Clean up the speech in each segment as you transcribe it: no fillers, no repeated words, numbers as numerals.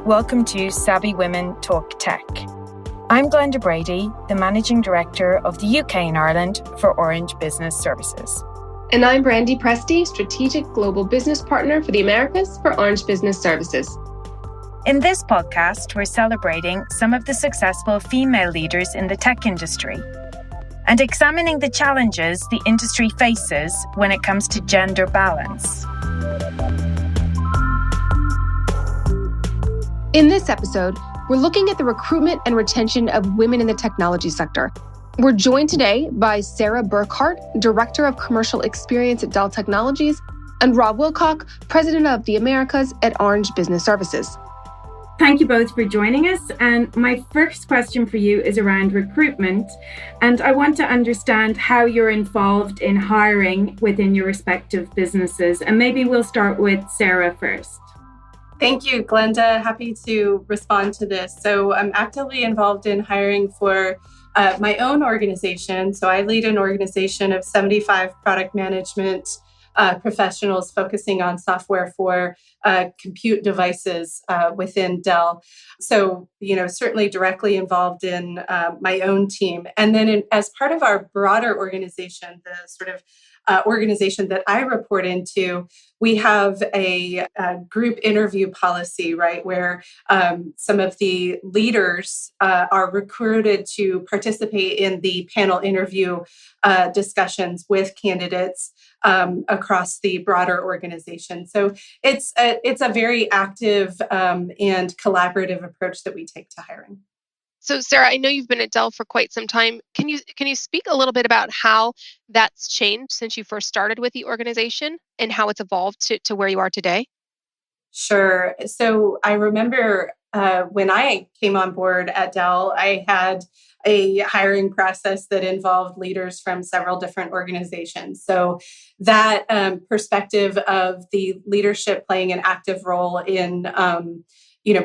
Welcome to Savvy Women Talk Tech. I'm Glenda Brady, the Managing Director of the UK and Ireland for Orange Business Services. And I'm Brandy Presti, Strategic Global Business Partner for the Americas for Orange Business Services. In this podcast, we're celebrating some of the successful female leaders in the tech industry and examining the challenges the industry faces when it comes to gender balance. In this episode, we're looking at the recruitment and retention of women in the technology sector. We're joined today by Sarah Burkhart, Director of Commercial Experience at Dell Technologies, and Rob Wilcock, President of the Americas at Orange Business Services. Thank you both for joining us. And my first question for you is around recruitment. And I want to understand how you're involved in hiring within your respective businesses. And maybe we'll start with Sarah first. Thank you, Glenda. Happy to respond to this. So I'm actively involved in hiring for my own organization. So I lead an organization of 75 product management professionals focusing on software for compute devices within Dell. So, certainly directly involved in my own team. And then as part of our broader organization, the sort of organization that I report into, we have a group interview policy, right, where some of the leaders are recruited to participate in the panel interview discussions with candidates across the broader organization. So it's a very active and collaborative approach that we take to hiring. So, Sarah, I know you've been at Dell for quite some time. Can you speak a little bit about how that's changed since you first started with the organization and how it's evolved to where you are today? Sure. So I remember when I came on board at Dell, I had a hiring process that involved leaders from several different organizations. So that perspective of the leadership playing an active role in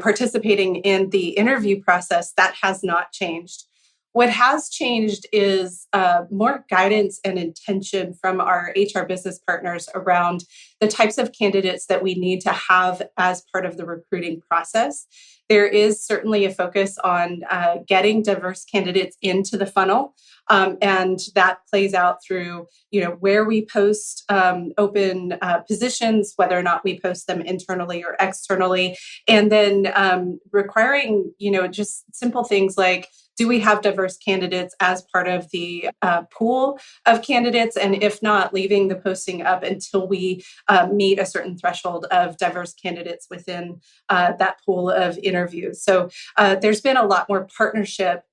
participating in the interview process, that has not changed. What has changed is more guidance and intention from our HR business partners around the types of candidates that we need to have as part of the recruiting process. There is certainly a focus on getting diverse candidates into the funnel, and that plays out through, where we post open positions, whether or not we post them internally or externally, and then requiring, just simple things like, do we have diverse candidates as part of the pool of candidates? And if not, leaving the posting up until we meet a certain threshold of diverse candidates within that pool of interviews. So there's been a lot more partnership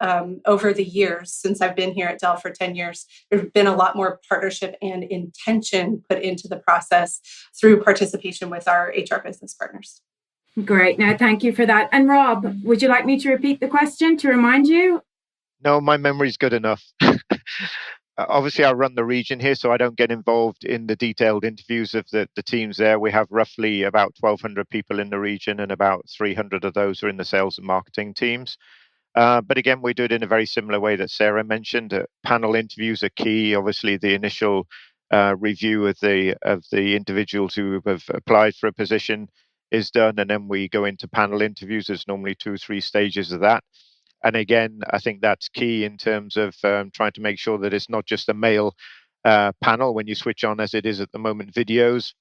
over the years since I've been here at Dell for 10 years. There's been a lot more partnership and intention put into the process through participation with our HR business partners. Great. Now, thank you for that. And Rob, would you like me to repeat the question to remind you? No, my memory's good enough. Obviously, I run the region here, so I don't get involved in the detailed interviews of the teams there. We have roughly about 1,200 people in the region, and about 300 of those are in the sales and marketing teams. But again, we do it in a very similar way that Sarah mentioned. Panel interviews are key. Obviously, the initial review of the individuals who have applied for a position is done, and then we go into panel interviews. There's normally 2 or 3 stages of that. And again, I think that's key in terms of trying to make sure that it's not just a male panel when you switch on, as it is at the moment, videos,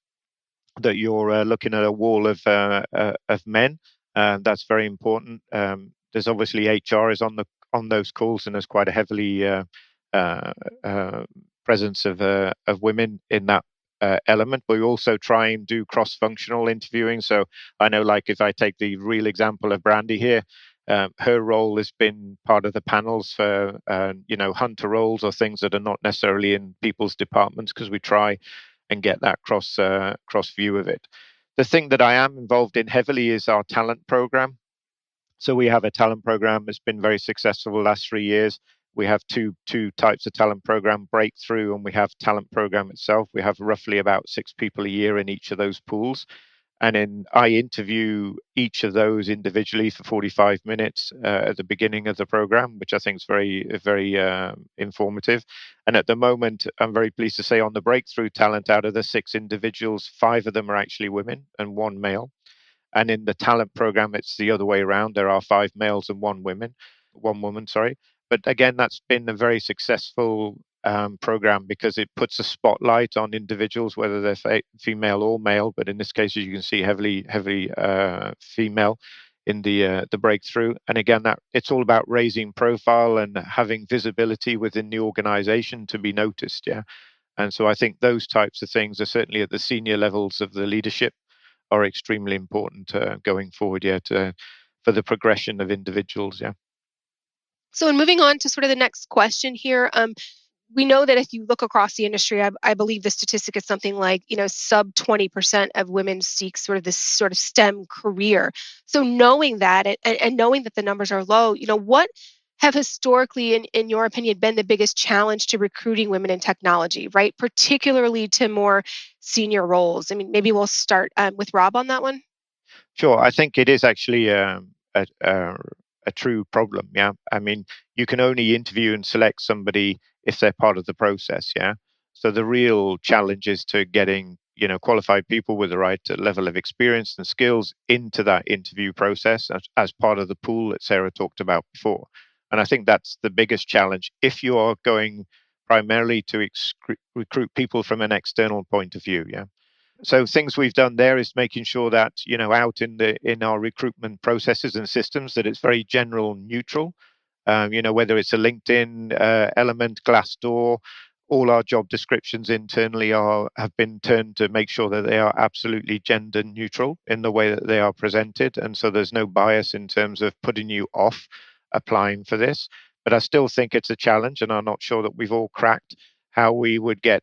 that you're looking at a wall of men. That's very important. There's obviously HR is on those calls, and there's quite a heavily presence of women in that element. But we also try and do cross-functional interviewing. So I know, like, if I take the real example of Brandy here, her role has been part of the panels for hunter roles or things that are not necessarily in people's departments, because we try and get that cross view of it. The thing that I am involved in heavily is our talent program. So we have a talent program that's been very successful the last 3 years. We have two types of talent program: breakthrough, and we have talent program itself. We have roughly about 6 people a year in each of those pools. And then I interview each of those individually for 45 minutes at the beginning of the program, which I think is very, very informative. And at the moment, I'm very pleased to say, on the breakthrough talent, out of the 6 individuals, 5 of them are actually women and 1 male. And in the talent program, it's the other way around. There are 5 males and 1 woman, sorry. But again, that's been a very successful program because it puts a spotlight on individuals, whether they're female or male. But in this case, as you can see, heavily female in the breakthrough. And again, that it's all about raising profile and having visibility within the organization to be noticed. Yeah. And so I think those types of things are certainly at the senior levels of the leadership are extremely important going forward. Yeah. For the progression of individuals. Yeah. So, in moving on to sort of the next question here, we know that if you look across the industry, I believe the statistic is something like, sub 20% of women seek sort of this sort of STEM career. So knowing that and knowing that the numbers are low, what have historically, in your opinion, been the biggest challenge to recruiting women in technology, right? Particularly to more senior roles. I mean, maybe we'll start with Rob on that one. Sure, I think it is actually a true problem. Yeah, I mean, you can only interview and select somebody if they're part of the process. Yeah, so the real challenge is to getting qualified people with the right level of experience and skills into that interview process as part of the pool that Sarah talked about before. And I think that's the biggest challenge if you are going primarily to recruit people from an external point of view. Yeah. So things we've done there is making sure that out in our recruitment processes and systems that it's very general neutral. Whether it's a LinkedIn element, Glassdoor, all our job descriptions internally have been turned to make sure that they are absolutely gender neutral in the way that they are presented, and so there's no bias in terms of putting you off applying for this. But I still think it's a challenge, and I'm not sure that we've all cracked how we would get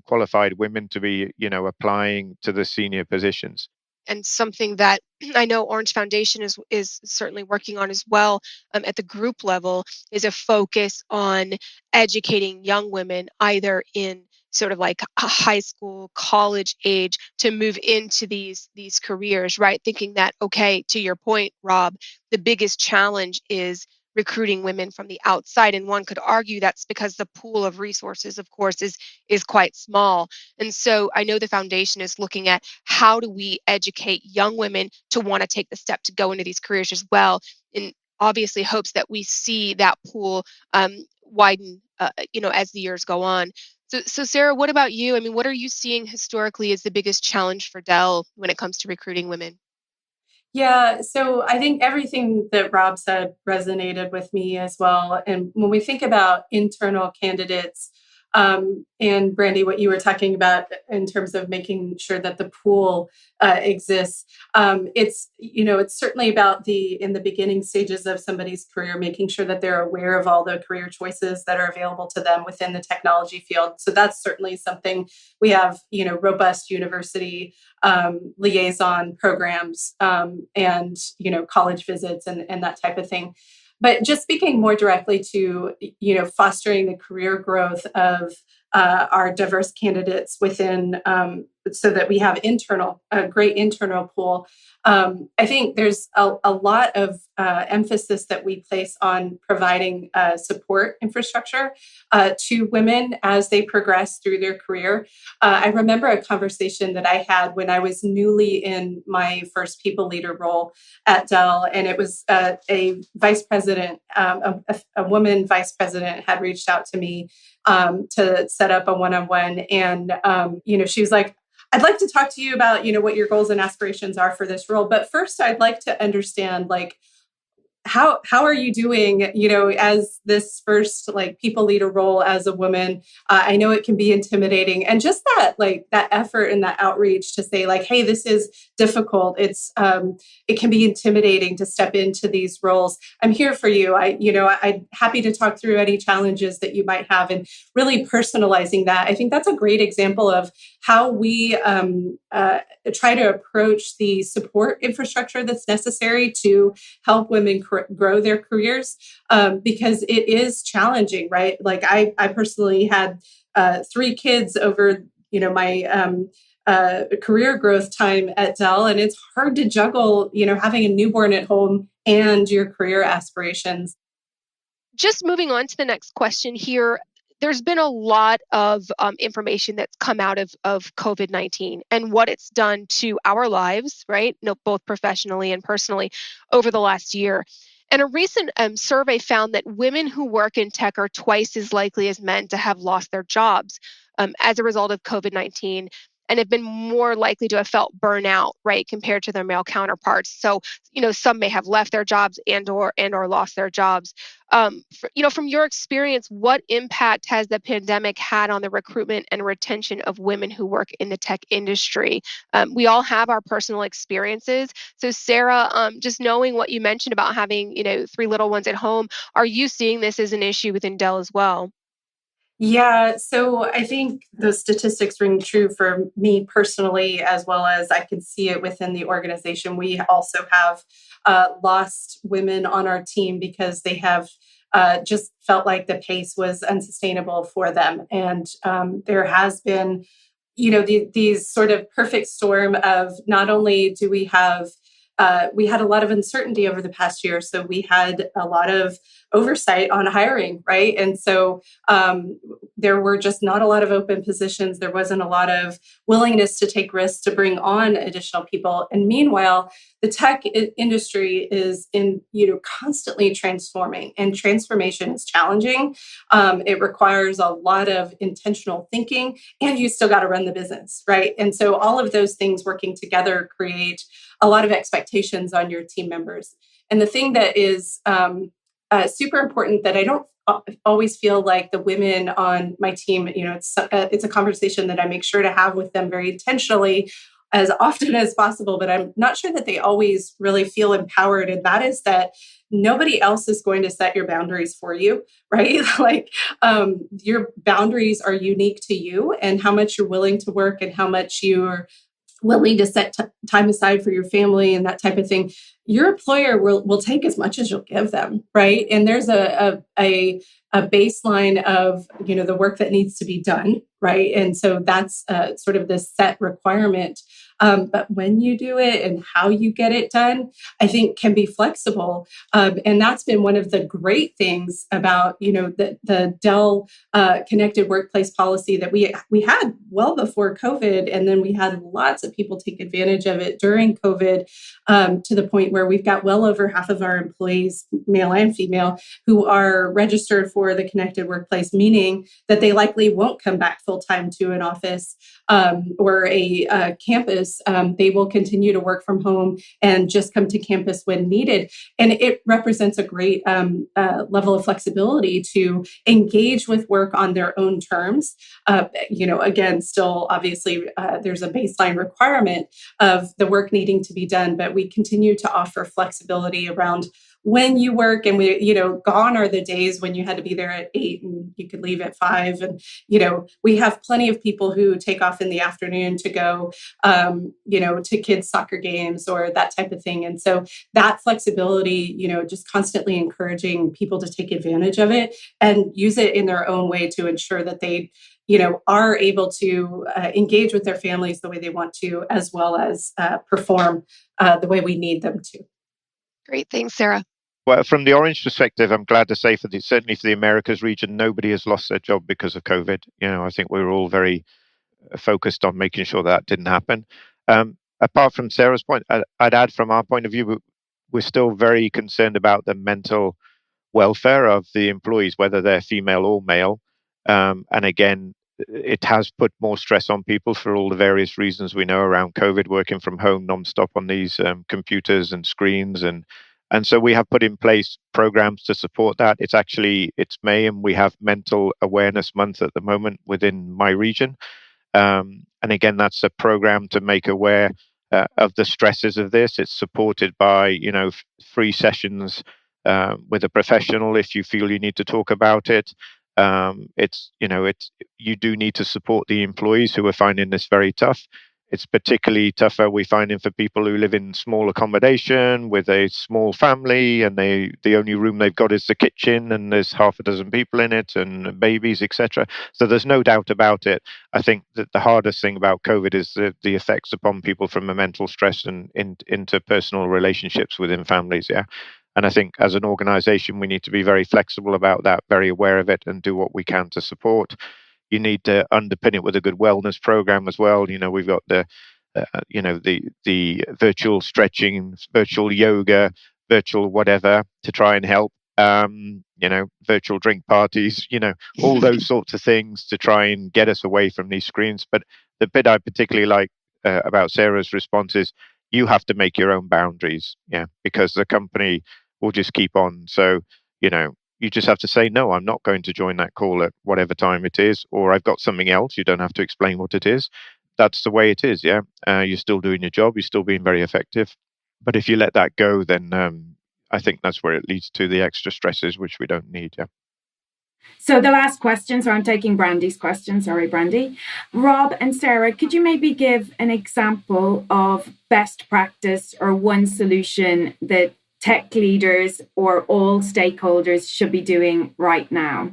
qualified women to be, applying to the senior positions. And something that I know Orange Foundation is certainly working on as well, at the group level, is a focus on educating young women either in sort of like a high school, college age to move into these careers, right? Thinking that, okay, to your point, Rob, the biggest challenge is recruiting women from the outside, and one could argue that's because the pool of resources, of course, is quite small. And so I know the foundation is looking at how do we educate young women to want to take the step to go into these careers as well, and obviously hopes that we see that pool widen, as the years go on. So Sarah, what about you? I mean, what are you seeing historically as the biggest challenge for Dell when it comes to recruiting women? Yeah, so I think everything that Rob said resonated with me as well. And when we think about internal candidates, and Brandy, what you were talking about in terms of making sure that the pool exists, it's certainly about in the beginning stages of somebody's career, making sure that they're aware of all the career choices that are available to them within the technology field. So that's certainly something we have, robust university liaison programs, and college visits and that type of thing. But just speaking more directly to fostering the career growth of our diverse candidates within, so that we have a great internal pool. I think there's a lot of emphasis that we place on providing support infrastructure to women as they progress through their career. I remember a conversation that I had when I was newly in my first people leader role at Dell, and it was a vice president, a woman vice president had reached out to me to set up a one-on-one, and she was like, I'd like to talk to you about, what your goals and aspirations are for this role. But first, I'd like to understand, like, how are you doing, as this first people leader role as a woman? I know it can be intimidating, and just that effort and that outreach to say hey, this is difficult. It can be intimidating to step into these roles. I'm here for you. I'm happy to talk through any challenges that you might have, and really personalizing that. I think that's a great example of how we try to approach the support infrastructure that's necessary to help women grow their careers, because it is challenging, right? I personally had 3 kids over my career growth time at Dell, and it's hard to juggle having a newborn at home and your career aspirations. Just moving on to the next question here. there's been a lot of information that's come out of COVID-19 and what it's done to our lives, right? No, both professionally and personally over the last year. And a recent survey found that women who work in tech are twice as likely as men to have lost their jobs as a result of COVID-19 and have been more likely to have felt burnout, right, compared to their male counterparts. So, some may have left their jobs and or lost their jobs. From your experience, what impact has the pandemic had on the recruitment and retention of women who work in the tech industry? We all have our personal experiences. So, Sarah, just knowing what you mentioned about having, three little ones at home, are you seeing this as an issue within Dell as well? Yeah, so I think those statistics ring true for me personally, as well as I can see it within the organization. We also have lost women on our team because they have just felt like the pace was unsustainable for them. And there has been, these sort of perfect storm of not only do we had a lot of uncertainty over the past year. So we had a lot of oversight on hiring, right? And so there were just not a lot of open positions. There wasn't a lot of willingness to take risks to bring on additional people. And meanwhile, the tech industry is constantly transforming, and transformation is challenging. It requires a lot of intentional thinking, and you still got to run the business, right? And so all of those things working together create a lot of expectations on your team members. And the thing that is super important that I don't always feel like the women on my team, it's a conversation that I make sure to have with them very intentionally as often as possible, but I'm not sure that they always really feel empowered. And that is that nobody else is going to set your boundaries for you, right? Like your boundaries are unique to you, and how much you're willing to work and how much you're willing to set time aside for your family and that type of thing, your employer will take as much as you'll give them, right? And there's a baseline of the work that needs to be done, right? And so that's sort of this set requirement. But when you do it and how you get it done, I think can be flexible. And that's been one of the great things about the Dell connected workplace policy that we had well before COVID, and then we had lots of people take advantage of it during COVID, to the point where we've got well over half of our employees, male and female, who are registered for the connected workplace, meaning that they likely won't come back full time to an office or a campus. They will continue to work from home and just come to campus when needed. And it represents a great level of flexibility to engage with work on their own terms. Again, still obviously there's a baseline requirement of the work needing to be done, but we continue to offer flexibility around when you work. And gone are the days when you had to be there at 8 and you could leave at 5. And we have plenty of people who take off in the afternoon to go to kids' soccer games or that type of thing. And so that flexibility, just constantly encouraging people to take advantage of it and use it in their own way to ensure that they are able to engage with their families the way they want to, as well as perform the way we need them to. Great. Thanks, Sarah. Well, from the Orange perspective, I'm glad to say certainly for the Americas region, nobody has lost their job because of COVID. I think we were all very focused on making sure that didn't happen. Apart from Sarah's point, I'd add from our point of view, we're still very concerned about the mental welfare of the employees, whether they're female or male. And again, it has put more stress on people for all the various reasons we know around COVID, working from home nonstop on these computers and screens. And so we have put in place programs to support that. It's May, and we have Mental Awareness Month at the moment within my region. And again, that's a program to make aware of the stresses of this. It's supported by, free sessions with a professional if you feel you need to talk about it. You do need to support the employees who are finding this very tough. It's particularly tougher, we finding, for people who live in small accommodation with a small family, and the only room they've got is the kitchen, and there's half a dozen people in it, and babies, etc. So there's no doubt about it. I think that the hardest thing about COVID is the effects upon people from a mental stress and interpersonal relationships within families. Yeah. And I think as an organization, we need to be very flexible about that, very aware of it, and do what we can to support. You need to underpin it with a good wellness program as well. We've got the virtual stretching, virtual yoga, virtual whatever to try and help. Virtual drink parties, all those sorts of things to try and get us away from these screens. But the bit I particularly like about Sarah's response is you have to make your own boundaries, because the company will just keep on. So, you just have to say, no, I'm not going to join that call at whatever time it is, or I've got something else. You don't have to explain what it is. That's the way it is, you're still doing your job. You're still being very effective. But if you let that go, then I think that's where it leads to the extra stresses, which we don't need, So the last question, so I'm taking Brandy's question. Sorry, Brandy. Rob and Sarah, could you maybe give an example of best practice or one solution that tech leaders or all stakeholders should be doing right now?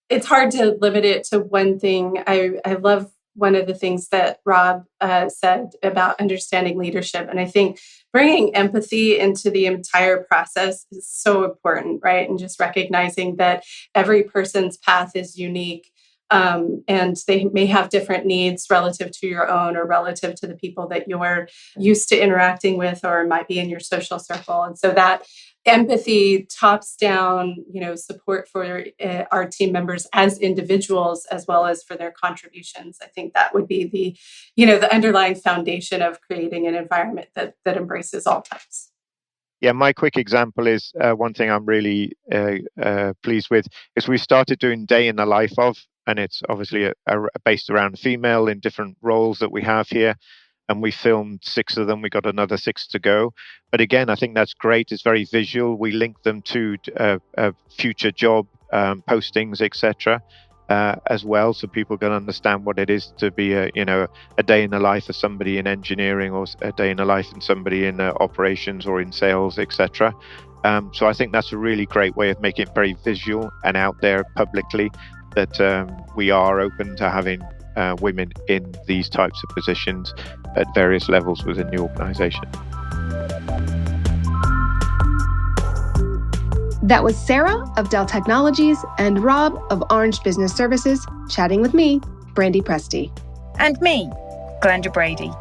It's hard to limit it to one thing. I love one of the things that Rob said about understanding leadership. And I think bringing empathy into the entire process is so important, right? And just recognizing that every person's path is unique. And they may have different needs relative to your own or relative to the people that you're used to interacting with or might be in your social circle. And so that empathy, tops down, support for our team members as individuals, as well as for their contributions. I think that would be the underlying foundation of creating an environment that embraces all types. Yeah, my quick example is one thing I'm really pleased with is we started doing day in the life of, and it's obviously based around female in different roles that we have here. And we filmed 6 of them. We got another 6 to go. But again, I think that's great. It's very visual. We link them to future job postings, etc., as well, so people can understand what it is to be a day in the life of somebody in engineering, or a day in the life of somebody in operations or in sales, etc. So I think that's a really great way of making it very visual and out there publicly that we are open to having women in these types of positions at various levels within the organization. That was Sarah of Dell Technologies and Rob of Orange Business Services chatting with me, Brandy Presti. And me, Glenda Brady.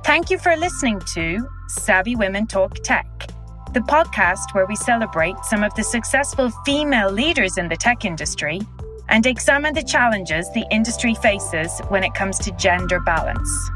Thank you for listening to Savvy Women Talk Tech, the podcast where we celebrate some of the successful female leaders in the tech industry and examine the challenges the industry faces when it comes to gender balance.